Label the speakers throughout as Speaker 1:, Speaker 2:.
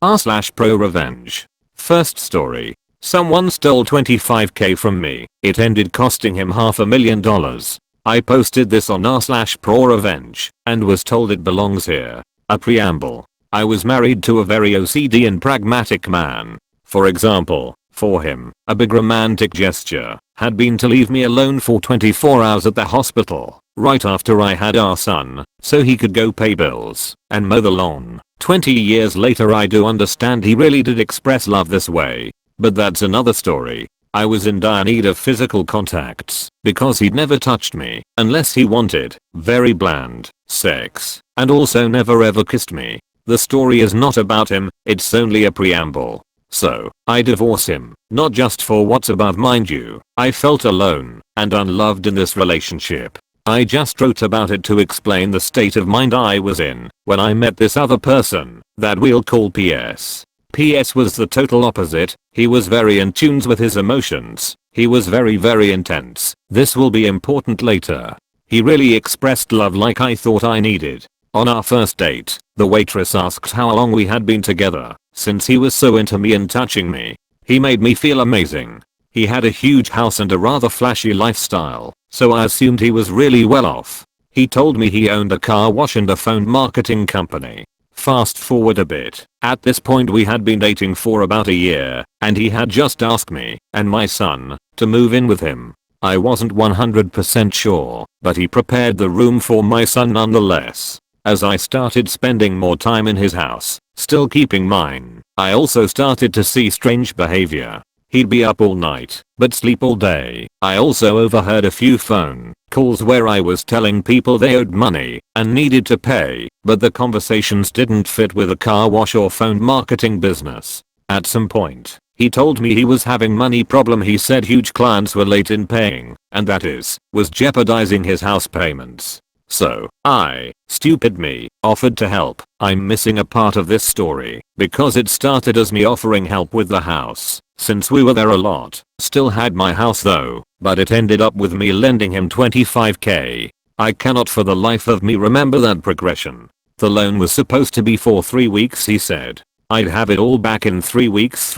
Speaker 1: r/pro revenge. First story. Someone stole 25k from me. It ended costing him $500,000. I posted this on r/pro revenge and was told it belongs here. A preamble. I was married to a very OCD and pragmatic man. For example, for him, a big romantic gesture had been to leave me alone for 24 hours at the hospital right after I had our son so he could go pay bills and mow the lawn. 20 years later I do understand he really did express love this way. But that's another story. I was in dire need of physical contacts because he'd never touched me unless he wanted very bland sex and also never ever kissed me. The story is not about him, it's only a preamble. So, I divorce him, not just for what's above mind you. I felt alone and unloved in this relationship. I just wrote about it to explain the state of mind I was in when I met this other person that we'll call PS. PS was the total opposite. He was very in tune with his emotions. He was very intense. This will be important later. He really expressed love like I thought I needed. On our first date, the waitress asked how long we had been together, since he was so into me and touching me. He made me feel amazing. He had a huge house and a rather flashy lifestyle, so I assumed he was really well off. He told me he owned a car wash and a phone marketing company. Fast forward a bit. At this point we had been dating for about a year, and he had just asked me and my son to move in with him. I wasn't 100% sure, but he prepared the room for my son nonetheless. As I started spending more time in his house, still keeping mine, I also started to see strange behavior. He'd be up all night, but sleep all day. I also overheard a few phone calls where I was telling people they owed money and needed to pay, but the conversations didn't fit with a car wash or phone marketing business. At some point, he told me he was having money problem. He said huge clients were late in paying, and that was jeopardizing his house payments. So, I, stupid me, offered to help. I'm missing a part of this story because it started as me offering help with the house, since we were there a lot. Still had my house though, but it ended up with me lending him 25k. I cannot for the life of me remember that progression. The loan was supposed to be for 3 weeks, he said. I'd have it all back in 3 weeks.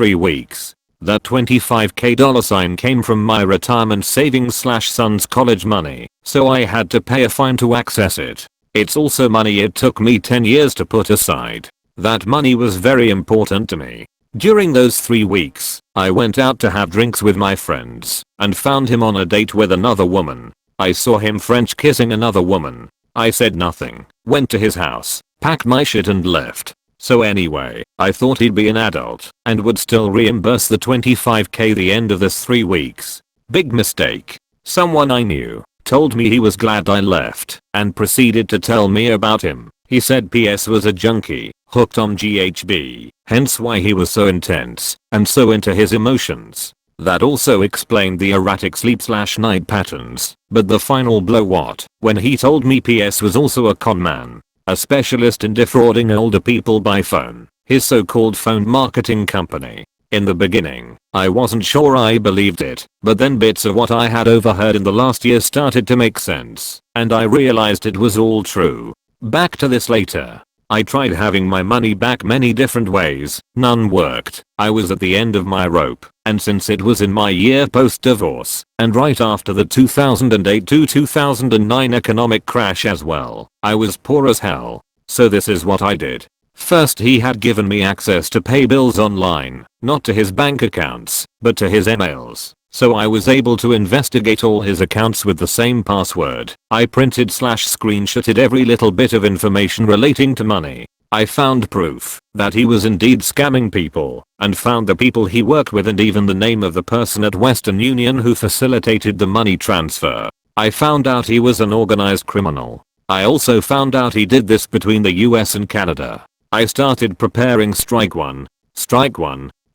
Speaker 1: That 25k $ came from my retirement savings / son's college money, so I had to pay a fine to access it. It's also money it took me 10 years to put aside. That money was very important to me. During those 3 weeks, I went out to have drinks with my friends and found him on a date with another woman. I saw him French kissing another woman. I said nothing, went to his house, packed my shit and left. So anyway, I thought he'd be an adult and would still reimburse the 25k the end of this 3 weeks. Big mistake. Someone I knew told me he was glad I left and proceeded to tell me about him. He said PS was a junkie, hooked on GHB, hence why he was so intense and so into his emotions. That also explained the erratic sleep / night patterns. But the final blow when he told me PS was also a con man. A specialist in defrauding older people by phone, his so-called phone marketing company. In the beginning, I wasn't sure I believed it, but then bits of what I had overheard in the last year started to make sense, and I realized it was all true. Back to this later. I tried having my money back many different ways, none worked. I was at the end of my rope, and since it was in my year post-divorce, and right after the 2008 to 2009 economic crash as well, I was poor as hell. So this is what I did. First, he had given me access to pay bills online, not to his bank accounts, but to his emails. So I was able to investigate all his accounts with the same password. I printed / screenshotted every little bit of information relating to money. I found proof that he was indeed scamming people and found the people he worked with and even the name of the person at Western Union who facilitated the money transfer. I found out he was an organized criminal. I also found out he did this between the US and Canada. I started preparing strike one.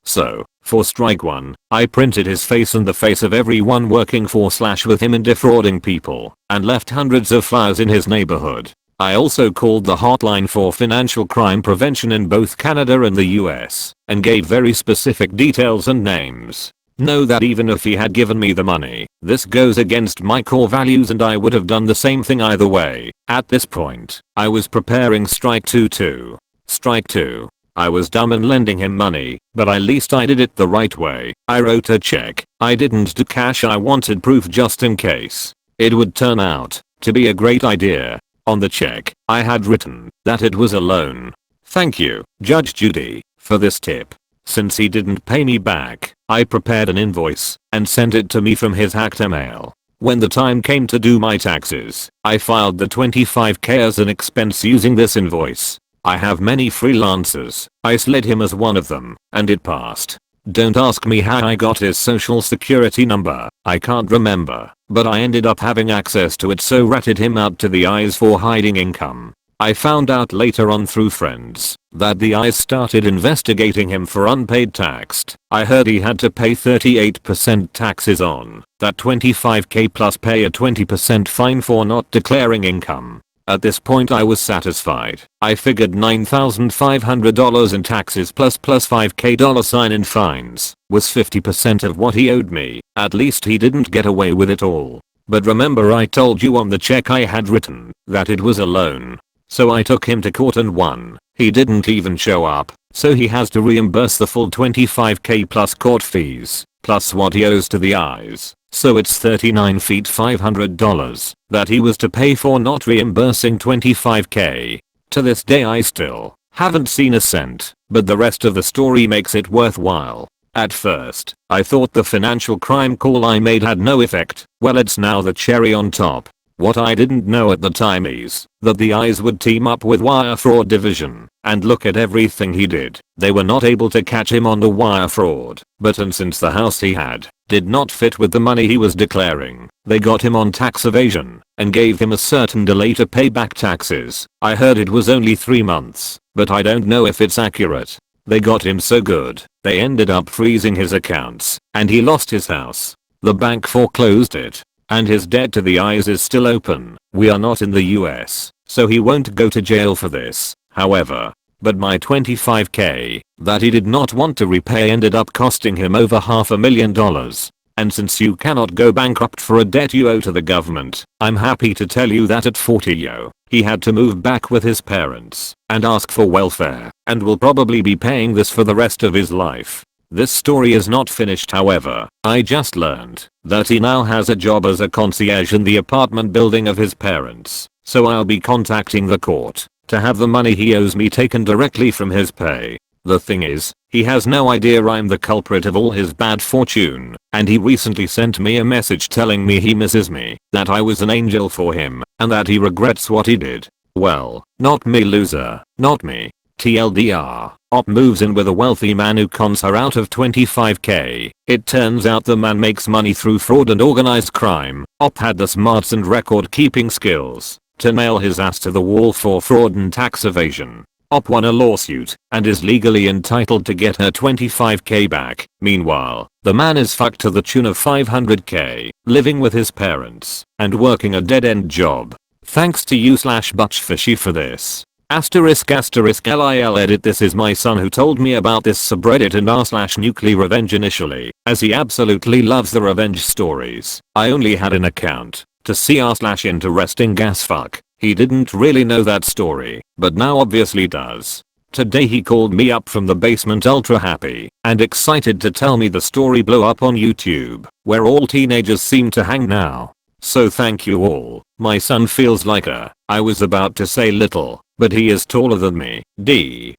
Speaker 1: So, for strike 1, I printed his face and the face of everyone working for / with him in defrauding people and left hundreds of flyers in his neighborhood. I also called the hotline for financial crime prevention in both Canada and the US and gave very specific details and names. Know that even if he had given me the money, this goes against my core values and I would have done the same thing either way. At this point, I was preparing strike 2 too. Strike 2. I was dumb in lending him money, but at least I did it the right way. I wrote a check. I didn't do cash. I wanted proof just in case it would turn out to be a great idea. On the check, I had written that it was a loan. Thank you, Judge Judy, for this tip. Since he didn't pay me back, I prepared an invoice and sent it to me from his hacked email. When the time came to do my taxes, I filed the $25K as an expense using this invoice. I have many freelancers. I slid him as one of them, and it passed. Don't ask me how I got his social security number. I can't remember, but I ended up having access to it, so ratted him out to the eyes for hiding income. I found out later on through friends that the eyes started investigating him for unpaid tax. I heard he had to pay 38% taxes on that $25K plus pay a 20% fine for not declaring income. At this point I was satisfied. I figured $9,500 in taxes plus $5K in fines was 50% of what he owed me. At least he didn't get away with it all. But remember, I told you on the check I had written that it was a loan. So I took him to court and won. He didn't even show up, so he has to reimburse the full $25K plus court fees, plus what he owes to the eyes. So it's $39,500 that he was to pay for not reimbursing $25K. To this day I still haven't seen a cent, but the rest of the story makes it worthwhile. At first, I thought the financial crime call I made had no effect. Well, it's now the cherry on top. What I didn't know at the time is that the eyes would team up with Wire Fraud Division and look at everything he did. They were not able to catch him on the wire fraud, but since the house he had did not fit with the money he was declaring, they got him on tax evasion and gave him a certain delay to pay back taxes. I heard it was only 3 months, but I don't know if it's accurate. They got him so good, they ended up freezing his accounts, and he lost his house. The bank foreclosed it, and his debt to the eyes is still open. We are not in the US, so he won't go to jail for this, however. But my $25K that he did not want to repay ended up costing him over $500,000. And since you cannot go bankrupt for a debt you owe to the government, I'm happy to tell you that at 40 he had to move back with his parents and ask for welfare, and will probably be paying this for the rest of his life. This story is not finished, however. I just learned that he now has a job as a concierge in the apartment building of his parents, so I'll be contacting the court to have the money he owes me taken directly from his pay. The thing is, he has no idea I'm the culprit of all his bad fortune, and he recently sent me a message telling me he misses me, that I was an angel for him, and that he regrets what he did. Well, not me, loser, not me. TLDR, Op moves in with a wealthy man who cons her out of $25K. It turns out the man makes money through fraud and organized crime. Op had the smarts and record keeping skills to nail his ass to the wall for fraud and tax evasion. Op won a lawsuit and is legally entitled to get her $25K back. Meanwhile, the man is fucked to the tune of $500K, living with his parents and working a dead-end job. Thanks to you/Butchfishy for this. Asterisk LIL edit. This is my son who told me about this subreddit and r/NuclearRevenge initially, as he absolutely loves the revenge stories. I only had an account to see r/interesting gas fuck. He didn't really know that story, but now obviously does. Today he called me up from the basement ultra happy and excited to tell me the story blew up on YouTube, where all teenagers seem to hang now. So thank you all. My son feels like I was about to say little, but he is taller than me. D***.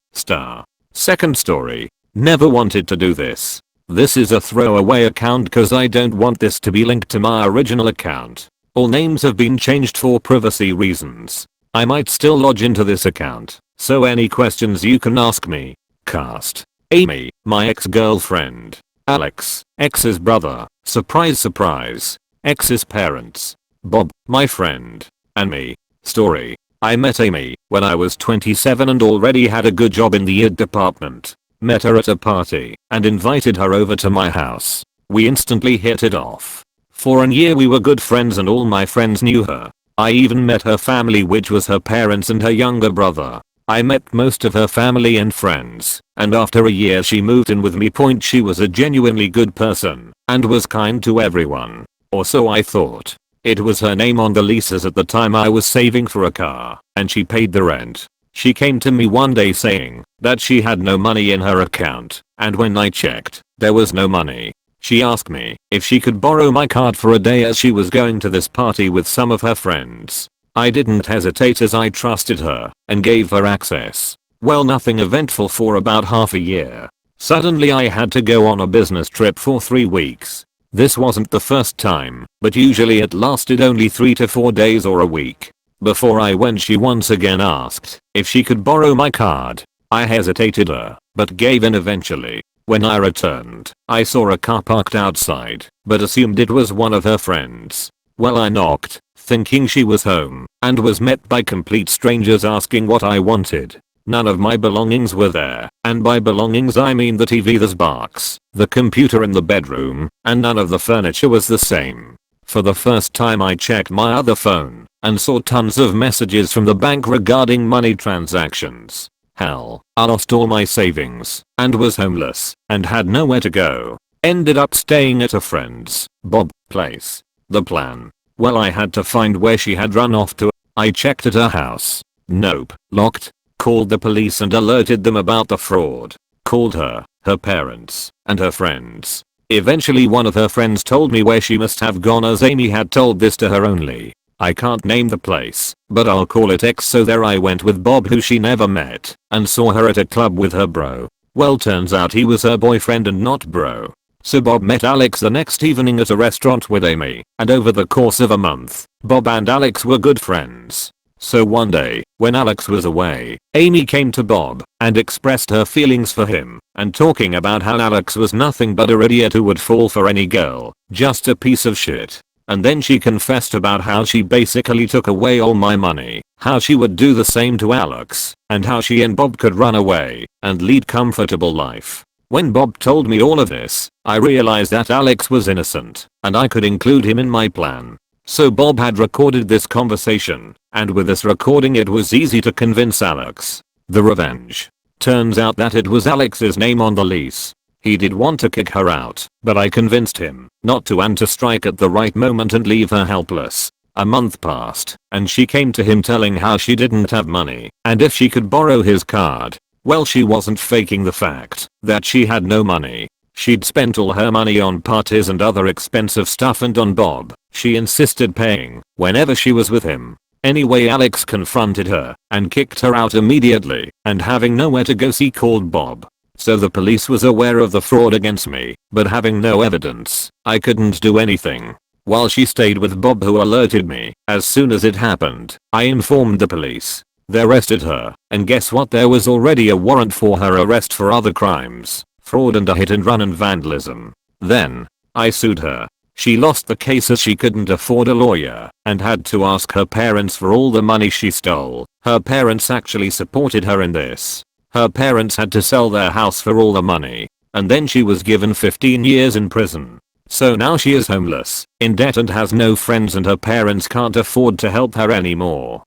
Speaker 1: Second story. Never wanted to do this. This is a throwaway account cause I don't want this to be linked to my original account. All names have been changed for privacy reasons. I might still log into this account, so any questions you can ask me. Cast. Amy, my ex-girlfriend. Alex, ex's brother. Surprise surprise. Ex's parents. Bob, my friend. And me. Story. I met Amy when I was 27 and already had a good job in the id department. Met her at a party and invited her over to my house. We instantly hit it off. For a year we were good friends and all my friends knew her. I even met her family, which was her parents and her younger brother. I met most of her family and friends, and after a year she moved in with me. She was a genuinely good person and was kind to everyone. Or so I thought. It was her name on the leases at the time. I was saving for a car, and she paid the rent. She came to me one day saying that she had no money in her account, and when I checked, there was no money. She asked me if she could borrow my card for a day as she was going to this party with some of her friends. I didn't hesitate as I trusted her and gave her access. Well, nothing eventful for about half a year. Suddenly I had to go on a business trip for 3 weeks. This wasn't the first time, but usually it lasted only 3 to 4 days or a week. Before I went, she once again asked if she could borrow my card. I hesitated but gave in eventually. When I returned, I saw a car parked outside, but assumed it was one of her friends. Well, I knocked, thinking she was home, and was met by complete strangers asking what I wanted. None of my belongings were there, and by belongings I mean the TV, the box, the computer in the bedroom, and none of the furniture was the same. For the first time I checked my other phone, and saw tons of messages from the bank regarding money transactions. Hell, I lost all my savings, and was homeless, and had nowhere to go. Ended up staying at a friend's, Bob's place. The plan? Well, I had to find where she had run off to. I checked at her house. Nope, locked. Called the police and alerted them about the fraud. Called her parents, and her friends. Eventually one of her friends told me where she must have gone, as Amy had told this to her only. I can't name the place, but I'll call it X. So there I went with Bob, who she never met, and saw her at a club with her bro. Well, turns out he was her boyfriend and not bro. So Bob met Alex the next evening at a restaurant with Amy, and over the course of a month, Bob and Alex were good friends. So one day, when Alex was away, Amy came to Bob and expressed her feelings for him, and talking about how Alex was nothing but a idiot who would fall for any girl, just a piece of shit. And then she confessed about how she basically took away all my money, how she would do the same to Alex, and how she and Bob could run away and lead comfortable life. When Bob told me all of this, I realized that Alex was innocent, and I could include him in my plan. So Bob had recorded this conversation, and with this recording it was easy to convince Alex. The revenge. Turns out that it was Alex's name on the lease. He did want to kick her out, but I convinced him not to, and to strike at the right moment and leave her helpless. A month passed, and she came to him telling how she didn't have money, and if she could borrow his card. Well, she wasn't faking the fact that she had no money. She'd spent all her money on parties and other expensive stuff, and on Bob, she insisted paying whenever she was with him. Anyway, Alex confronted her and kicked her out immediately, and having nowhere to go, she called Bob. So the police was aware of the fraud against me, but having no evidence, I couldn't do anything. While she stayed with Bob, who alerted me as soon as it happened, I informed the police. They arrested her, and guess what? There was already a warrant for her arrest for other crimes. Fraud and a hit and run and vandalism. Then, I sued her. She lost the case as she couldn't afford a lawyer and had to ask her parents for all the money she stole. Her parents actually supported her in this. Her parents had to sell their house for all the money, and then she was given 15 years in prison. So now she is homeless, in debt, and has no friends, and her parents can't afford to help her anymore.